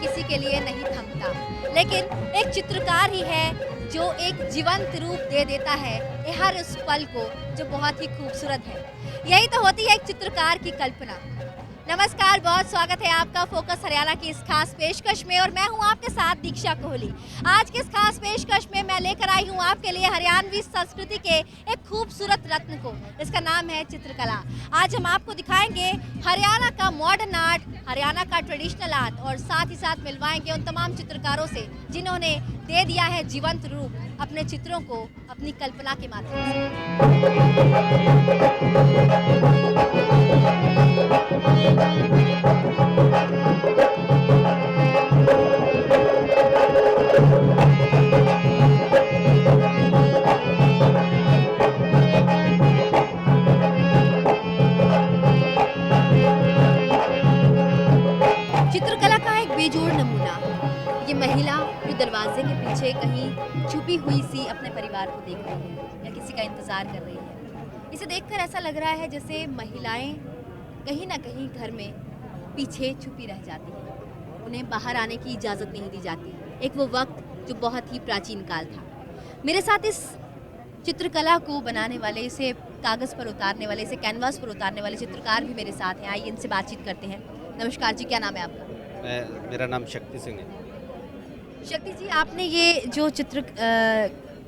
किसी के लिए नहीं थमता, लेकिन एक चित्रकार ही है जो एक जीवंत रूप दे देता है हर उस पल को जो बहुत ही खूबसूरत है। यही तो होती है एक चित्रकार की कल्पना। नमस्कार, बहुत स्वागत है आपका फोकस हरियाणा की इस खास पेशकश में और मैं हूं आपके साथ दीक्षा कोहली। आज की इस खास पेशकश में मैं लेकर आई हूं आपके लिए हरियाणवी संस्कृति के एक खूबसूरत रत्न को। इसका नाम है चित्रकला। आज हम आपको दिखाएंगे हरियाणा का मॉडर्न आर्ट, हरियाणा का ट्रेडिशनल आर्ट और साथ ही साथ मिलवाएंगे उन तमाम चित्रकारों से जिन्होंने दे दिया है जीवंत रूप अपने चित्रों को अपनी कल्पना के माध्यम से। चित्रकला का एक बेजोड़ नमूना ये महिला जो दरवाजे के पीछे कहीं छुपी हुई सी अपने परिवार को देख रही है या किसी का इंतजार कर रही है। इसे देखकर ऐसा लग रहा है जैसे महिलाएं कहीं ना कहीं घर में पीछे छुपी रह जाती हैं, उन्हें बाहर आने की इजाज़त नहीं दी जाती। एक वो वक्त जो बहुत ही प्राचीन काल था। मेरे साथ इस चित्रकला को बनाने वाले, इसे कागज़ पर उतारने वाले, इसे कैनवास पर उतारने वाले चित्रकार भी मेरे साथ हैं। आइए इनसे बातचीत करते हैं। नमस्कार जी, क्या नाम है आपका? मेरा नाम शक्ति सिंह है। शक्ति जी, आपने ये जो चित्र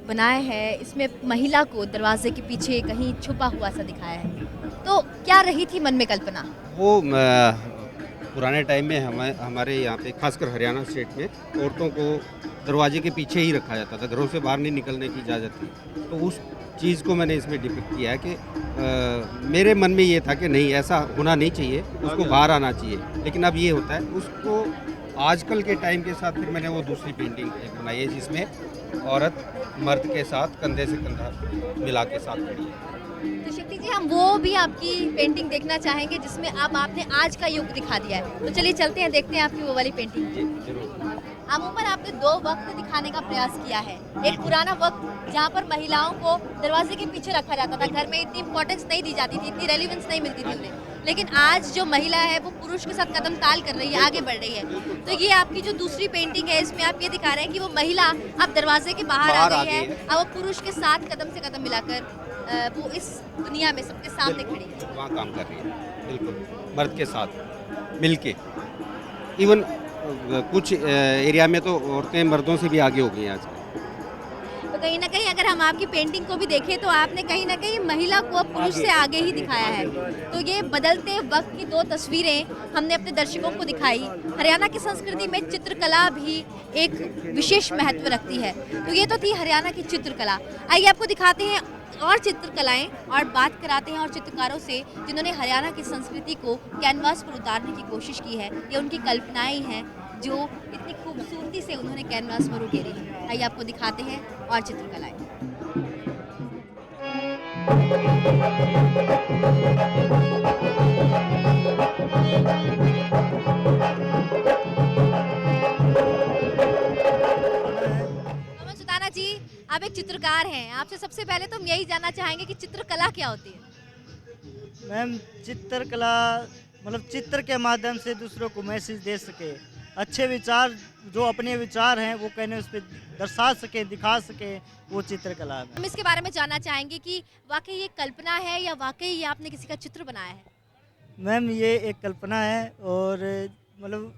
बनाया है इसमें महिला को दरवाजे के पीछे कहीं छुपा हुआ सा दिखाया है, तो क्या रही थी मन में कल्पना? वो पुराने टाइम में हमारे यहाँ पे खासकर हरियाणा स्टेट में औरतों को दरवाजे के पीछे ही रखा जाता था, घरों से बाहर नहीं निकलने की इजाज़त थी। तो उस चीज़ को मैंने इसमें डिपिक्ट किया है कि मेरे मन में ये था कि नहीं, ऐसा होना नहीं चाहिए, उसको बाहर आना चाहिए। लेकिन अब ये होता है, उसको आजकल के टाइम के साथ फिर मैंने वो दूसरी पेंटिंग बनाई है जिसमें औरत मर्द के साथ कंधे से कंधा मिला के साथ खड़ी है। तो शक्ति जी, हम वो भी आपकी पेंटिंग देखना चाहेंगे जिसमें अब आपने आज का युग दिखा दिया है। तो चलिए चलते हैं, देखते हैं आपकी वो वाली पेंटिंग। जी जरूर। अमूमन आपने दो वक्त दिखाने का प्रयास किया है। एक पुराना वक्त जहाँ पर महिलाओं को दरवाजे के पीछे रखा जाता था, घर में इतनी इंपॉर्टेंस नहीं दी जाती थी, इतनी रेलिवेंस नहीं मिलती थी उन्हें। लेकिन आज जो महिला है वो पुरुष के साथ कदम ताल कर रही है, आगे बढ़ रही है। तो ये आपकी जो दूसरी पेंटिंग है इसमें आप ये दिखा रहे हैं कि वो महिला अब दरवाजे के बाहर आ गई है, अब वो पुरुष के साथ कदम से कदम मिलाकर वो इस दुनिया में सबके सामने खड़ी है। वहाँ काम कर रही है, बिल्कुल मर्द के साथ मिलके। इवन कुछ एरिया में तो औरतें मर्दों से भी आगे हो गई हैं आजकल। तो कहीं ना कहीं अगर हम आपकी पेंटिंग को भी देखें तो आपने कहीं ना कहीं महिला को अब पुरुष से आगे ही दिखाया है। तो ये बदलते वक्त की दो तस्वीरें हमने अपने दर्शकों को दिखाई। हरियाणा की संस्कृति में चित्रकला भी एक विशेष महत्व रखती है। तो ये तो थी हरियाणा की चित्रकला। आइए आपको दिखाते हैं और चित्रकलाएं और बात कराते हैं और चित्रकारों से जिन्होंने हरियाणा की संस्कृति को कैनवास पर उतारने की कोशिश की है। ये उनकी कल्पनाएं हैं जो इतनी खूबसूरती से उन्होंने कैनवास पर उकेरी है। आइए आपको दिखाते हैं और चित्रकलाएं। नमन सुताना जी, आप एक चित्रकार हैं। आपसे सबसे पहले तो हम यही जानना चाहेंगे कि चित्रकला क्या होती है? मैम, चित्रकला मतलब चित्र के माध्यम से दूसरों को मैसेज दे सके, अच्छे विचार जो अपने विचार हैं वो कहने उस पर दर्शा सके, दिखा सके, वो चित्रकला है। हम इसके बारे में जानना चाहेंगे कि वाकई ये कल्पना है या वाकई ये आपने किसी का चित्र बनाया है? मैम, ये एक कल्पना है और मतलब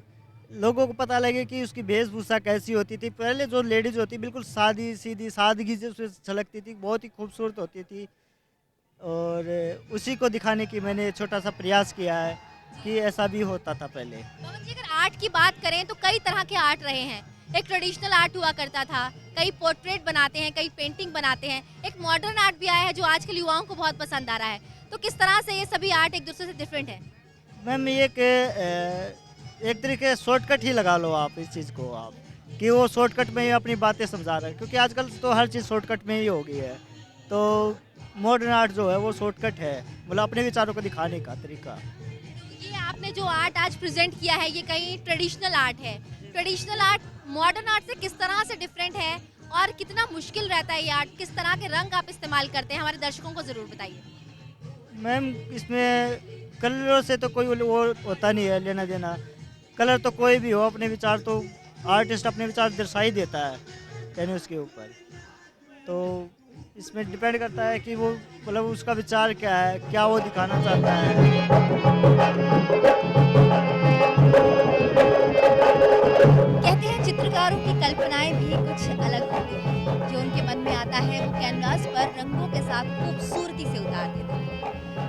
लोगों को पता लगे कि उसकी वेशभूषा कैसी होती थी। पहले जो लेडीज होती बिल्कुल सादी सीधी सादगी से उसमें झलकती थी, बहुत ही खूबसूरत होती थी और उसी को दिखाने की मैंने छोटा सा प्रयास किया है कि ऐसा भी होता था पहले। पवन जी, अगर आर्ट की बात करें तो कई तरह के आर्ट रहे हैं। एक ट्रेडिशनल आर्ट हुआ करता था, कई पोर्ट्रेट बनाते हैं, कई पेंटिंग बनाते हैं। एक मॉडर्न आर्ट भी आया है जो आजकल युवाओं को बहुत पसंद आ रहा है। तो किस तरह से ये सभी आर्ट एक दूसरे से डिफरेंट है? मैम, ये एक तरीके शॉर्टकट ही लगा लो आप इस चीज़ को, आप कि वो शॉर्टकट में ही अपनी बातें समझा रहे हैं, क्योंकि आजकल तो हर चीज़ शॉर्टकट में ही हो गई है। तो मॉडर्न आर्ट जो है वो शॉर्टकट है, मतलब अपने विचारों को दिखाने का तरीका। ये आपने जो आर्ट आज प्रेजेंट किया है ये कहीं ट्रेडिशनल आर्ट है। ट्रेडिशनल आर्ट मॉडर्न आर्ट से किस तरह से डिफरेंट है और कितना मुश्किल रहता है ये आर्ट? किस तरह के रंग आप इस्तेमाल करते हैं, हमारे दर्शकों को ज़रूर बताइए। मैम, इसमें कलरों से तो कोई वो होता नहीं है लेना देना। कलर तो कोई भी हो, अपने विचार तो आर्टिस्ट अपने विचार दर्शा ही देता है कैनवस के ऊपर। तो इसमें डिपेंड करता है कि वो मतलब उसका विचार क्या है, क्या वो दिखाना चाहता है। कहते हैं चित्रकारों की कल्पनाएं भी कुछ अलग होती हैं। जो उनके मन में आता है वो कैनवास पर रंगों के साथ खूबसूरती से उतार देते हैं।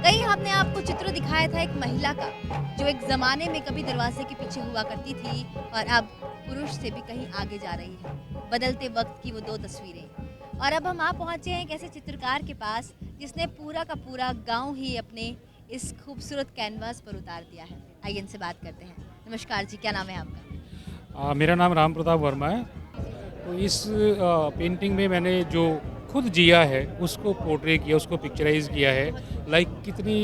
कहीं हमने आपको चित्र दिखाया था एक महिला का, जो एक जमाने में कभी दरवाजे के पीछे हुआ करती थी और अब पुरुष से भी कहीं आगे जा रही है। बदलते वक्त की वो दो तस्वीरें। और अब हम आप पहुंचे हैं एक ऐसे चित्रकार के पास जिसने पूरा का पूरा गांव ही अपने इस खूबसूरत कैनवास पर उतार दिया है। आइए इनसे बात करते हैं। नमस्कार जी, क्या नाम है आपका? मेरा नाम राम प्रताप वर्मा है। तो इस पेंटिंग में मैंने जो खुद जिया है उसको पोर्ट्रे किया, उसको पिक्चराइज किया है। लाइक कितनी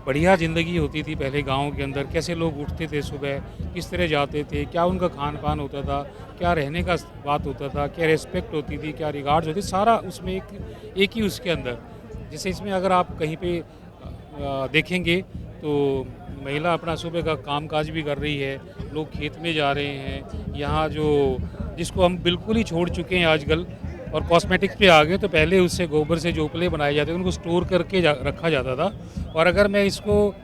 बढ़िया ज़िंदगी होती थी पहले गांव के अंदर, कैसे लोग उठते थे सुबह, किस तरह जाते थे, क्या उनका खान पान होता था, क्या रहने का बात होता था, क्या रिस्पेक्ट होती थी, क्या रिगार्ड्स होती, सारा उसमें एक ही उसके अंदर। जैसे इसमें अगर आप कहीं पे देखेंगे तो महिला अपना सुबह का कामकाज भी कर रही है, लोग खेत में जा रहे हैं। यहाँ जो जिसको हम बिल्कुल ही छोड़ चुके हैं आजकल और कॉस्मेटिक्स पे आ गए, तो पहले उससे गोबर से जो उपले बनाए जाते थे उनको स्टोर करके रखा जाता था। और अगर मैं इसको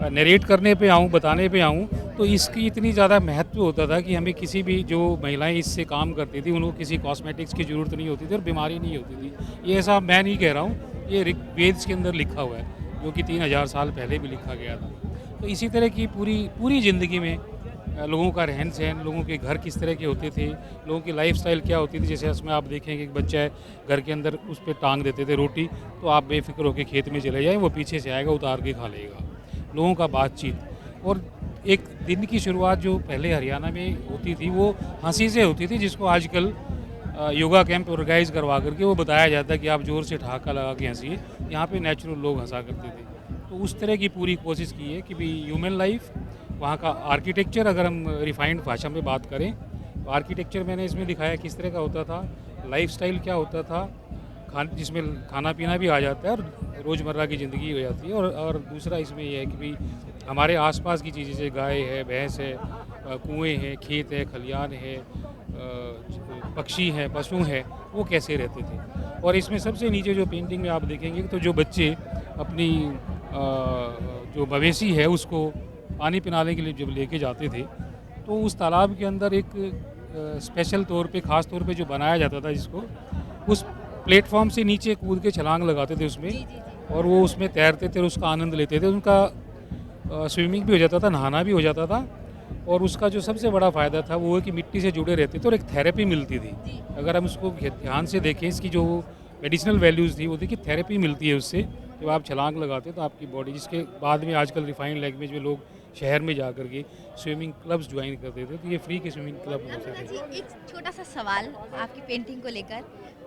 नरेट करने पे आऊँ, बताने पे आऊँ, तो इसकी इतनी ज़्यादा महत्व होता था कि हमें किसी भी जो महिलाएं इससे काम करती थी उनको किसी कॉस्मेटिक्स की ज़रूरत नहीं होती थी और बीमारी नहीं होती थी। ये ऐसा मैं नहीं कह रहा हूँ, ये ऋग्वेद के अंदर लिखा हुआ है, जो कि 3000 साल पहले भी लिखा गया था। तो इसी तरह की पूरी ज़िंदगी में लोगों का रहन सहन, लोगों के घर किस तरह के होते थे, लोगों की लाइफस्टाइल क्या होती थी। जैसे इसमें आप देखेंगे एक बच्चा है, घर के अंदर उस पर टांग देते थे रोटी, तो आप बेफिक्र होकर खेत में चले जाएँ, वो पीछे से आएगा उतार के खा लेगा। लोगों का बातचीत और एक दिन की शुरुआत जो पहले हरियाणा में होती थी वो हंसी से होती थी, जिसको आजकल योगा कैंप ऑर्गेनाइज करवा करके वो बताया जाता है कि आप ज़ोर से ठहाका लगा के हंसिए। यहाँ पे नेचुरल लोग हंसा करते थे। तो उस तरह की पूरी कोशिश की है कि भी ह्यूमन लाइफ, वहाँ का आर्किटेक्चर, अगर हम रिफाइंड भाषा में बात करें तो आर्किटेक्चर मैंने इसमें दिखाया किस तरह का होता था, लाइफस्टाइल क्या होता था, जिसमें खाना पीना भी आ जाता है और रोज़मर्रा की ज़िंदगी हो जाती है। और दूसरा इसमें यह है कि भाई हमारे आसपास की चीज़ें जैसे गाय है, भैंस है, कुएँ हैं, खेत है, खलियान है, पक्षी हैं, पशु हैं, वो कैसे रहते थे। और इसमें सबसे नीचे जो पेंटिंग में आप देखेंगे तो जो बच्चे अपनी जो मवेशी है उसको पानी पिलाने के लिए जब लेके जाते थे, तो उस तालाब के अंदर एक स्पेशल तौर पे, ख़ास तौर पे जो बनाया जाता था, जिसको उस प्लेटफॉर्म से नीचे कूद के छलांग लगाते थे उसमें, और वो उसमें तैरते थे और उसका आनंद लेते थे। उनका स्विमिंग भी हो जाता था, नहाना भी हो जाता था। और उसका जो सबसे बड़ा फ़ायदा था वो है कि मिट्टी से जुड़े रहते थे और एक थेरेपी मिलती थी। अगर हम उसको ध्यान से देखें, इसकी जो मेडिसिनल वैल्यूज़ थी वो देखिए, थेरेपी मिलती है उससे। जब आप छलांग लगाते तो आपकी बॉडी, जिसके बाद में आजकल रिफाइंड लैंग्वेज में लोग शहर में जा कर के स्विमिंग क्लब्स ज्वाइन करते थे, तो ये फ्री के स्विमिंग क्लब होते नम्रता थे। जी, एक छोटा सा सवाल आपकी पेंटिंग को लेकर।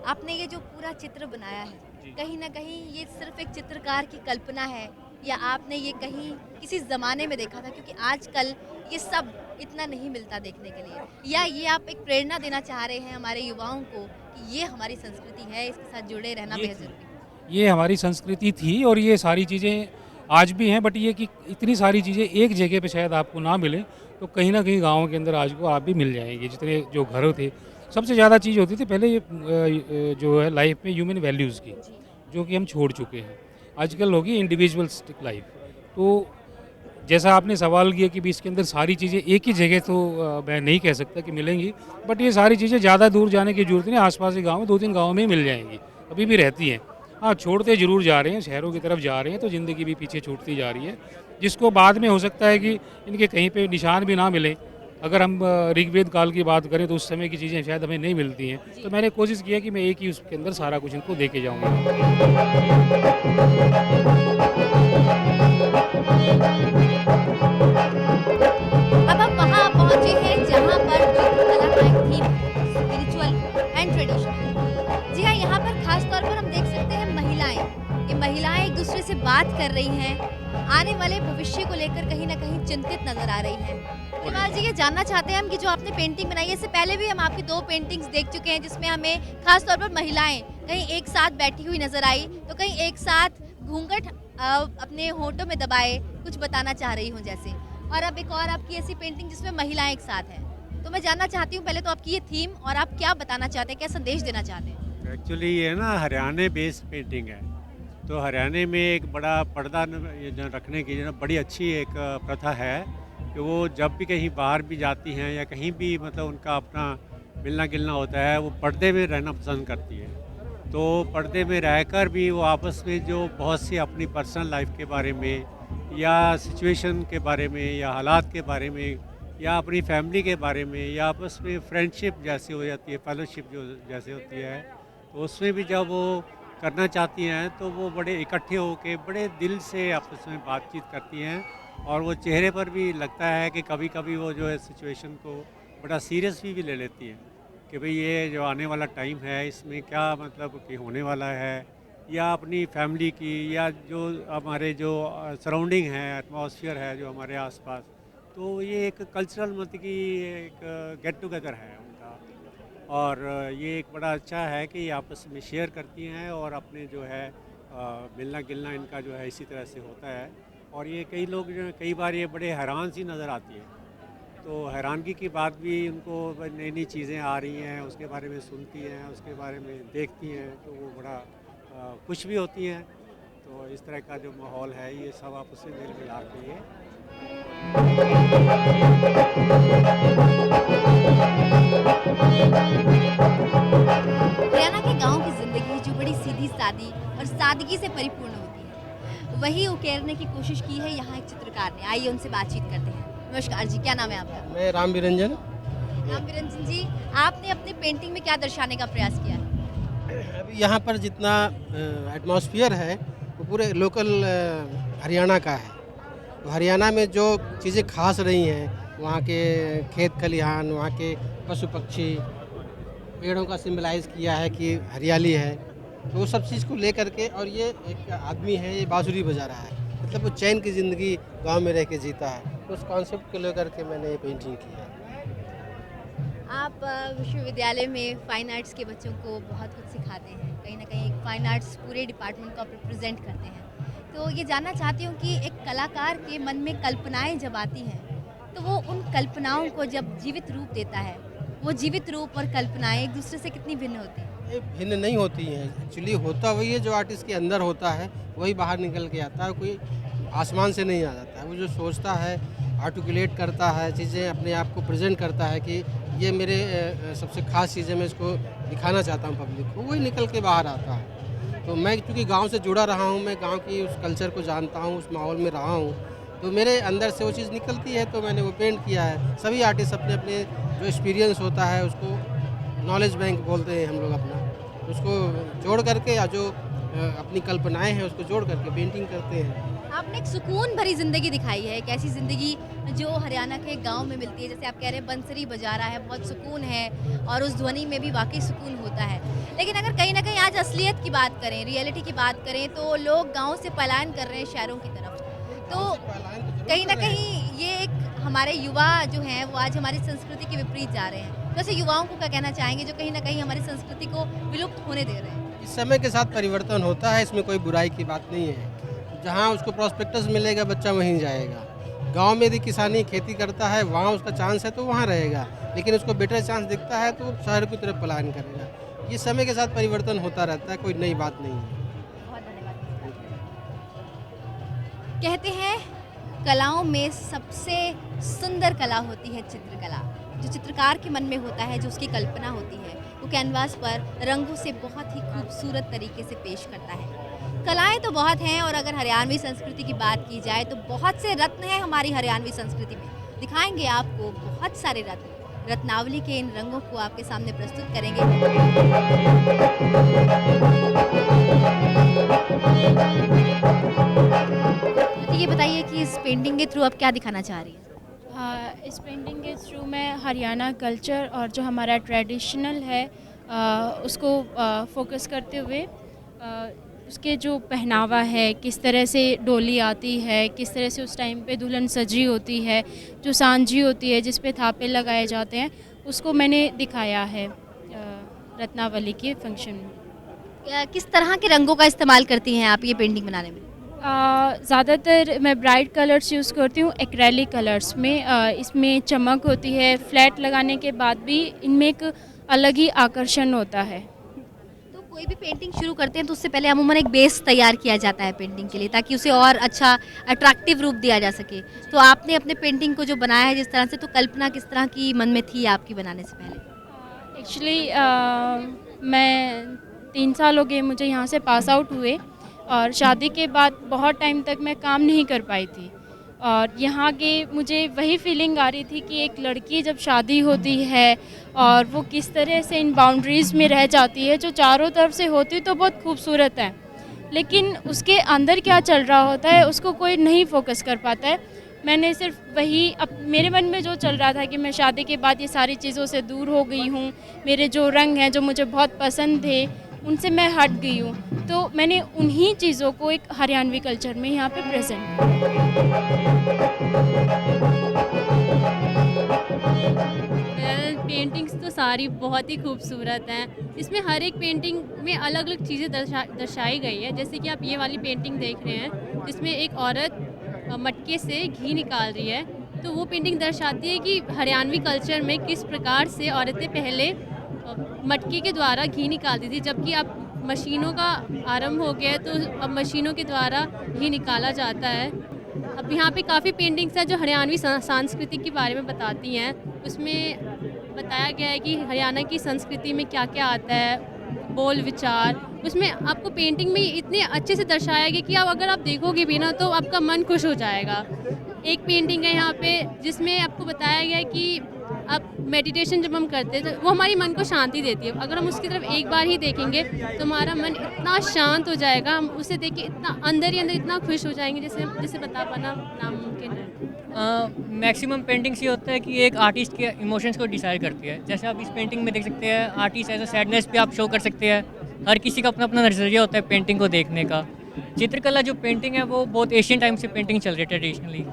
आपने ये जो पूरा चित्र बनाया है, कहीं ना कहीं ये सिर्फ एक चित्रकार की कल्पना है या आपने ये कहीं किसी ज़माने में देखा था? क्योंकि आजकल ये सब इतना नहीं मिलता देखने के लिए, या ये आप एक प्रेरणा देना चाह रहे हैं हमारे युवाओं को कि ये हमारी संस्कृति है, इसके साथ जुड़े रहना ये बेहद ज़रूरी है? ये हमारी संस्कृति थी और ये सारी चीज़ें आज भी हैं, बट ये कि इतनी सारी चीज़ें एक जगह पे शायद आपको ना मिले, तो कहीं ना कहीं गाँव के अंदर आज को आप भी मिल जाएंगे। जितने जो घर थे, सबसे ज़्यादा चीज़ होती थी पहले ये जो है लाइफ में ह्यूमन वैल्यूज़ की, जो कि हम छोड़ चुके हैं। आजकल होगी इंडिविजुअलिस्टिक लाइफ। तो जैसा आपने सवाल किया कि भी इसके अंदर सारी चीज़ें एक ही जगह, तो मैं नहीं कह सकता कि मिलेंगी, बट ये सारी चीज़ें ज़्यादा दूर जाने की जरूरत नहीं, आसपास के गाँव में 2-3 गाँव में ही मिल जाएंगी, अभी भी रहती हैं। हाँ, छोड़ते ज़रूर जा रहे हैं, शहरों की तरफ जा रहे हैं, तो ज़िंदगी भी पीछे छूटती जा रही है, जिसको बाद में हो सकता है कि इनके कहीं पे निशान भी ना मिले। अगर हम ऋग्वेद काल की बात करें तो उस समय की चीज़ें शायद हमें नहीं मिलती हैं, तो मैंने कोशिश की है कि मैं एक ही उसके अंदर सारा कुछ इनको दे के जाऊँगा। अब हम वहाँ पहुँचे हैं जहाँ पर चित्रकला का एक थीम है, स्पिरिचुअल एंड ट्रेडिशनल। जी हाँ, यहाँ पर खास तौर पर हम देख सकते हैं महिलाएं। ये महिलाएं एक दूसरे से बात कर रही हैं, आने वाले भविष्य को लेकर कहीं ना कहीं चिंतित नजर आ रही हैं। निमाल जी, ये जानना चाहते हैं हम कि जो आपने पेंटिंग बनाई है, इससे पहले भी हम आपकी 2 पेंटिंग्स देख चुके हैं जिसमें हमें खास तौर पर महिलाएं कहीं एक साथ बैठी हुई नजर आई, तो कहीं एक साथ घूंघट अपने होठों में दबाए कुछ बताना चाह रही हूँ जैसे। और अब एक और आपकी ऐसी पेंटिंग जिसमें महिलाएं एक साथ हैं। तो मैं जानना चाहती हूँ पहले तो आपकी ये थीम और आप क्या बताना चाहते हैं, क्या संदेश देना चाहते हैं? एक्चुअली ये ना हरियाणा बेस्ड पेंटिंग है। तो हरियाणा में एक बड़ा पर्दा ये जो रखने की जो बड़ी अच्छी एक प्रथा है कि वो जब भी कहीं बाहर भी जाती हैं या कहीं भी मतलब उनका अपना मिलना गिलना होता है, वो पर्दे में रहना पसंद करती है। तो पर्दे में रहकर भी वो आपस में जो बहुत सी अपनी पर्सनल लाइफ के बारे में या सिचुएशन के बारे में या हालात के बारे में या अपनी फैमिली के बारे में या आपस में फ्रेंडशिप जैसी हो जाती है, फेलोशिप जो जैसे होती है, तो उसमें भी जब वो करना चाहती हैं तो वो बड़े इकट्ठे होके बड़े दिल से आपस में बातचीत करती हैं। और वो चेहरे पर भी लगता है कि कभी कभी वो जो है सिचुएशन को बड़ा सीरियस भी ले लेती हैं कि भाई ये जो आने वाला टाइम है इसमें क्या मतलब कि होने वाला है, या अपनी फैमिली की या जो हमारे जो सराउंडिंग है, एटमॉस्फेयर है जो हमारे आसपास, तो ये एक कल्चरल मतलब कि एक गेट टुगेदर है उनका। और ये एक बड़ा अच्छा है कि ये आपस में शेयर करती हैं और अपने जो है मिलना गिलना इनका जो है इसी तरह से होता है। और ये कई लोग जो कई बार ये बड़े हैरान सी नज़र आती है, तो हैरानगी की बात भी उनको नई नई चीज़ें आ रही हैं उसके बारे में सुनती हैं, उसके बारे में देखती हैं, तो वो बड़ा खुश भी होती हैं। तो इस तरह का जो माहौल है ये सब आपस में मेल मिला के ये हरियाणा के गाँव की जिंदगी जो बड़ी सीधी सादी और सादगी से परिपूर्ण होती है, वही उकेरने की कोशिश की है यहाँ एक चित्रकार ने। आइए उनसे बातचीत करते हैं। नमस्कार जी, क्या नाम है आपका? मैं राम बिरंजन। राम बिरंजन जी, आपने अपनी पेंटिंग में क्या दर्शाने का प्रयास किया है? अभी यहाँ पर जितना एटमॉस्फेयर है वो पूरे लोकल हरियाणा का है। तो हरियाणा में जो चीज़ें खास रही हैं, वहाँ के खेत खलिहान, वहाँ के पशु पक्षी, पेड़ों का सिंबलाइज किया है कि हरियाली है, तो वो सब चीज़ को लेकर के। और ये एक आदमी है, ये बांसुरी बजा रहा है, मतलब वो चैन की ज़िंदगी गांव में रह के जीता है। तो उस कॉन्सेप्ट को लेकर के मैंने ये पेंटिंग की है। आप विश्वविद्यालय में फाइन आर्ट्स के बच्चों को बहुत कुछ सिखाते हैं, कहीं ना कहीं एक फाइन आर्ट्स पूरे डिपार्टमेंट को आप रिप्रेजेंट करते हैं। तो ये जानना चाहती हूँ कि एक कलाकार के मन में कल्पनाएं जब आती हैं तो वो उन कल्पनाओं को जब जीवित रूप देता है, वो जीवित रूप और कल्पनाएं एक दूसरे से कितनी भिन्न होती हैं? ये भिन्न नहीं होती हैं, एक्चुअली होता वही है जो आर्टिस्ट के अंदर होता है, वही बाहर निकल के आता है। कोई आसमान से नहीं आ जाता है। वो जो सोचता है, आर्टिकुलेट करता है, चीज़ें अपने आप को प्रेजेंट करता है कि ये मेरे सबसे खास चीज़ें मैं इसको दिखाना चाहता हूँ पब्लिक को, वही निकल के बाहर आता है। तो मैं क्योंकि गांव से जुड़ा रहा हूँ, मैं गांव की उस कल्चर को जानता हूँ, उस माहौल में रहा हूँ, तो मेरे अंदर से वो चीज़ निकलती है, तो मैंने वो पेंट किया है। सभी आर्टिस्ट अपने अपने जो एक्सपीरियंस होता है उसको नॉलेज बैंक बोलते हैं हम लोग अपना, उसको जोड़ करके या जो अपनी कल्पनाएं हैं उसको जोड़ करके पेंटिंग करते हैं। आपने एक सुकून भरी ज़िंदगी दिखाई है, एक ऐसी ज़िंदगी जो हरियाणा के गांव में मिलती है। जैसे आप कह रहे हैं बंसरी बजा रहा है, बहुत सुकून है और उस ध्वनि में भी वाकई सुकून होता है। लेकिन अगर कहीं ना कहीं आज असलियत की बात करें, रियलिटी की बात करें, तो लोग गाँव से पलायन कर रहे हैं शहरों की तरफ। तो कहीं ना कहीं ये एक हमारे युवा जो हैं वो आज हमारी संस्कृति के विपरीत जा रहे हैं। तो ऐसे युवाओं को क्या कहना चाहेंगे जो कहीं ना कहीं हमारी संस्कृति को विलुप्त होने दे रहे हैं? इस समय के साथ परिवर्तन होता है, इसमें कोई बुराई की बात नहीं है। जहाँ उसको प्रॉस्पेक्टस मिलेगा बच्चा वहीं जाएगा। गांव में यदि किसानी खेती करता है, वहाँ उसका चांस है तो वहाँ रहेगा, लेकिन उसको बेटर चांस दिखता है तो शहर की तरफ पलायन करेगा। ये समय के साथ परिवर्तन होता रहता है, कोई नई बात नहीं है। बहुत धन्यवाद। कहते हैं कलाओं में सबसे सुंदर कला होती है चित्रकला। जो चित्रकार के मन में होता है, जो उसकी कल्पना होती है, वो कैनवास पर रंगों से बहुत ही खूबसूरत तरीके से पेश करता है। कलाएं तो बहुत हैं और अगर हरियाणवी संस्कृति की बात की जाए तो बहुत से रत्न हैं हमारी हरियाणवी संस्कृति में। दिखाएंगे आपको बहुत सारे रत्न, रत्नावली के इन रंगों को आपके सामने प्रस्तुत करेंगे। तो ये बताइए कि इस पेंटिंग के थ्रू आप क्या दिखाना चाह रही हैं? इस पेंटिंग के थ्रू मैं हरियाणा कल्चर और जो हमारा ट्रेडिशनल है उसको फोकस करते हुए उसके जो पहनावा है, किस तरह से डोली आती है, किस तरह से उस टाइम पे दुल्हन सजी होती है, जो सांझी होती है जिस पे थापे लगाए जाते हैं, उसको मैंने दिखाया है रत्नावली के फंक्शन में। किस तरह के रंगों का इस्तेमाल करती हैं आप ये पेंटिंग बनाने में? ज़्यादातर मैं ब्राइट कलर्स यूज़ करती हूँ एक्रेलिक कलर्स में। इसमें चमक होती है, फ्लैट लगाने के बाद भी इनमें एक अलग ही आकर्षण होता है। तो कोई भी पेंटिंग शुरू करते हैं तो उससे पहले अमूमन एक बेस तैयार किया जाता है पेंटिंग के लिए, ताकि उसे और अच्छा अट्रैक्टिव रूप दिया जा सके। तो आपने अपने पेंटिंग को जो बनाया है जिस तरह से, तो कल्पना किस तरह की मन में थी आपकी बनाने से पहले? एक्चुअली मैं 3 साल हो गए मुझे यहाँ से पास आउट हुए, और शादी के बाद बहुत टाइम तक मैं काम नहीं कर पाई थी। और यहाँ के मुझे वही फीलिंग आ रही थी कि एक लड़की जब शादी होती है और वो किस तरह से इन बाउंड्रीज़ में रह जाती है, जो चारों तरफ से होती तो बहुत खूबसूरत है, लेकिन उसके अंदर क्या चल रहा होता है उसको कोई नहीं फोकस कर पाता है। मैंने सिर्फ वही मेरे मन में जो चल रहा था कि मैं शादी के बाद ये सारी चीज़ों से दूर हो गई हूँ, मेरे जो रंग हैं जो मुझे बहुत पसंद थे उनसे मैं हट गई हूँ, तो मैंने उन्हीं चीज़ों को एक हरियाणवी कल्चर में यहाँ पे प्रेजेंट पेंटिंग्स तो सारी बहुत ही खूबसूरत हैं। इसमें हर एक पेंटिंग में अलग अलग चीज़ें दर्शाई गई है। जैसे कि आप ये वाली पेंटिंग देख रहे हैं जिसमें एक औरत मटके से घी निकाल रही है, तो वो पेंटिंग दर्शाती है कि हरियाणवी कल्चर में किस प्रकार से औरतें पहले मटके के द्वारा घी निकालती थी, जबकि अब मशीनों का आरंभ हो गया है तो अब मशीनों के द्वारा घी निकाला जाता है। अब यहाँ पे काफ़ी पेंटिंग्स हैं जो हरियाणवी संस्कृति के बारे में बताती हैं। उसमें बताया गया है कि हरियाणा की संस्कृति में क्या क्या आता है, बोल विचार, उसमें आपको पेंटिंग में इतने अच्छे से दर्शाया गया कि आप अगर आप देखोगे भी ना तो आपका मन खुश हो जाएगा। एक पेंटिंग है यहाँ पे जिसमें आपको बताया गया है कि अब मेडिटेशन जब हम करते हैं तो वो हमारी मन को शांति देती है। अगर हम उसकी तरफ एक बार ही देखेंगे तो हमारा मन इतना शांत हो जाएगा, हम उसे देख के इतना अंदर ही अंदर इतना खुश हो जाएंगे जिसे बता पाना नामुमकिन है। मैक्सिमम पेंटिंग्स ये होता है कि एक आर्टिस्ट के इमोशंस को डिसाइड करती है। जैसे आप इस पेंटिंग में देख सकते हैं, आर्टिस्ट एज अ सैडनेस भी आप शो कर सकते हैं। हर किसी का अपना अपना नज़रिया होता है पेंटिंग को देखने का। चित्रकला जो पेंटिंग है वो बहुत एशियन टाइम से पेंटिंग चल रही है ट्रेडिशनली।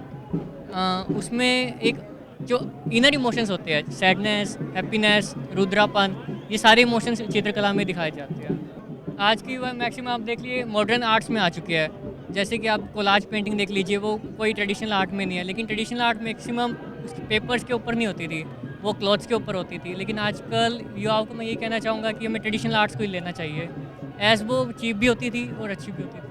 उसमें एक जो इनर इमोशंस होते हैं, सैडनेस, हैप्पीनेस, रुद्रापन, ये सारे इमोशंस चित्रकला में दिखाए जाते हैं। आज की वह मैक्सिमम आप देख लीजिए मॉडर्न आर्ट्स में आ चुके हैं। जैसे कि आप कोलाज पेंटिंग देख लीजिए, वो कोई ट्रेडिशनल आर्ट में नहीं है, लेकिन ट्रेडिशनल आर्ट मैक्सिमम पेपर्स के ऊपर नहीं होती थी, वो क्लॉथ्स के ऊपर होती थी। लेकिन आजकल युवाओं को मैं ये कहना चाहूँगा कि हमें ट्रेडिशनल आर्ट्स को ही लेना चाहिए, एज वो चीप भी होती थी और अच्छी भी होती थी।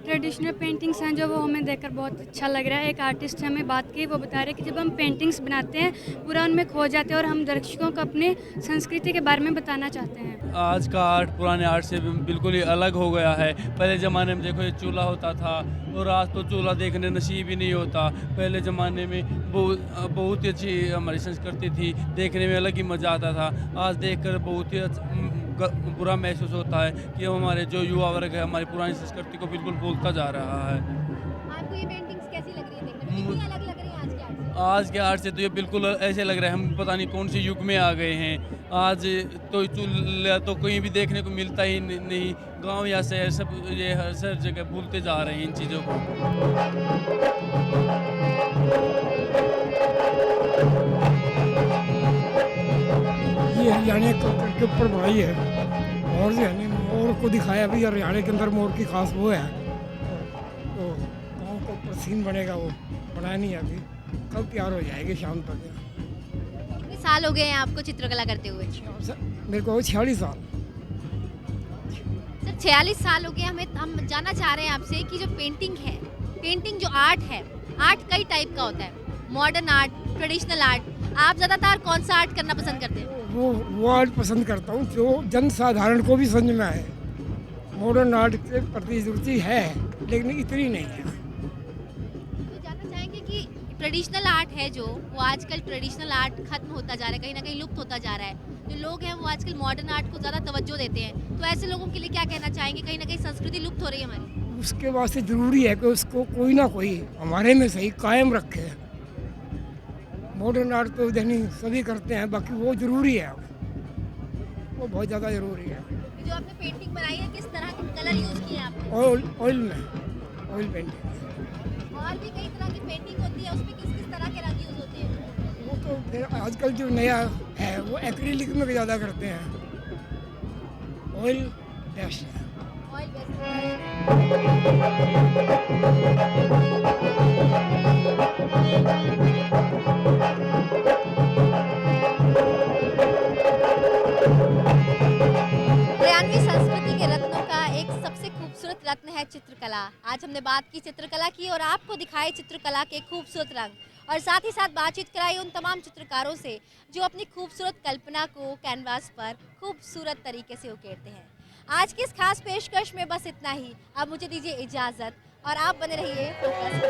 ट्रेडिशनल पेंटिंग्स हैं जो वो हमें देखकर बहुत अच्छा लग रहा है। एक आर्टिस्ट हमें बात की, वो बता रहे हैं कि जब हम पेंटिंग्स बनाते हैं पूरा उनमें खो जाते हैं और हम दर्शकों को अपने संस्कृति के बारे में बताना चाहते हैं। आज का आर्ट पुराने आर्ट से बिल्कुल ही अलग हो गया है। पहले ज़माने में देखो ये चूल्हा होता था और आज तो चूल्हा देखने नसीब ही नहीं होता। पहले ज़माने में बहुत ही अच्छी हमारी संस्कृति थी, देखने में अलग ही मज़ा आता था। आज देखकर बहुत ही बुरा महसूस होता है कि हमारे जो युवा वर्ग है हमारी पुरानी संस्कृति को बिल्कुल भूलता जा रहा है। आपको ये पेंटिंग्स कैसी लग रही है देखने में? कितनी अलग लग रही है आज के आर्ट से? आज के आर्ट से तो ये बिल्कुल ऐसे लग रहा है हम पता नहीं कौन से युग में आ गए हैं। आज तो चूल्हा तो कहीं भी देखने को मिलता ही नहीं। गांव या शहर सब ये हर जगह भूलते जा रहे हैं इन चीज़ों को। ये हरियाणा कल्चर के ऊपर बनाई है और जो है ना मोर को दिखाया भी, हरियाणा के अंदर मोर की खास वो है। तो गाँव को ऊपर सीन बनेगा, वो बनाया नहीं है अभी, कल तैयार हो जाएगी शाम तक। कितने साल हो गए हैं आपको चित्रकला करते हुए? मेरे को 46 साल। सर 46 साल हो गए हम जानना चाह रहे हैं आपसे कि जो पेंटिंग है, पेंटिंग जो आर्ट है, आर्ट कई टाइप का होता है, मॉडर्न आर्ट, ट्रेडिशनल आर्ट, आप ज़्यादातर कौन सा आर्ट करना पसंद करते हैं? वो आर्ट पसंद करता हूँ जो जन साधारण को भी समझ में आए। मॉडर्न आर्ट के प्रति रुचि है लेकिन इतनी नहीं है। तो जानना चाहेंगे कि ट्रेडिशनल आर्ट है जो, वो आजकल ट्रेडिशनल आर्ट खत्म होता जा रहा है, कहीं ना कहीं लुप्त होता जा रहा है। जो लोग हैं वो आजकल मॉडर्न आर्ट को ज़्यादा तवज्जो देते हैं, तो ऐसे लोगों के लिए क्या कहना चाहेंगे? कहीं ना कहीं संस्कृति लुप्त हो रही है हमारी। उसके वास्ते ज़रूरी है कि उसको कोई ना कोई हमारे में सही कायम रखे। मॉडर्न आर्ट तो देखनी सभी करते हैं, बाकी वो ज़रूरी है, वो बहुत ज़्यादा ज़रूरी है। जो आपने पेंटिंग बनाई है किस तरह के कलर यूज़ किए हैं आपने? ऑयल में, ऑयल पेंटिंग। और भी कई तरह की पेंटिंग होती है, उसमें किस किस तरह के रंग यूज़ होते हैं? वो तो फिर आजकल जो नया है वो एक्रिलिक में ज़्यादा करते हैं। ऑयल बेस्ट है। Oil based. हरियाणवी संस्कृति के रत्नों का एक सबसे खूबसूरत रत्न है चित्रकला। आज हमने बात की चित्रकला की और आपको दिखाए चित्रकला के खूबसूरत रंग और साथ ही साथ बातचीत कराई उन तमाम चित्रकारों से जो अपनी खूबसूरत कल्पना को कैनवास पर खूबसूरत तरीके से उकेरते हैं। आज की इस खास पेशकश में बस इतना ही। अब मुझे दीजिए इजाज़त और आप बने रहिए फोकस पे।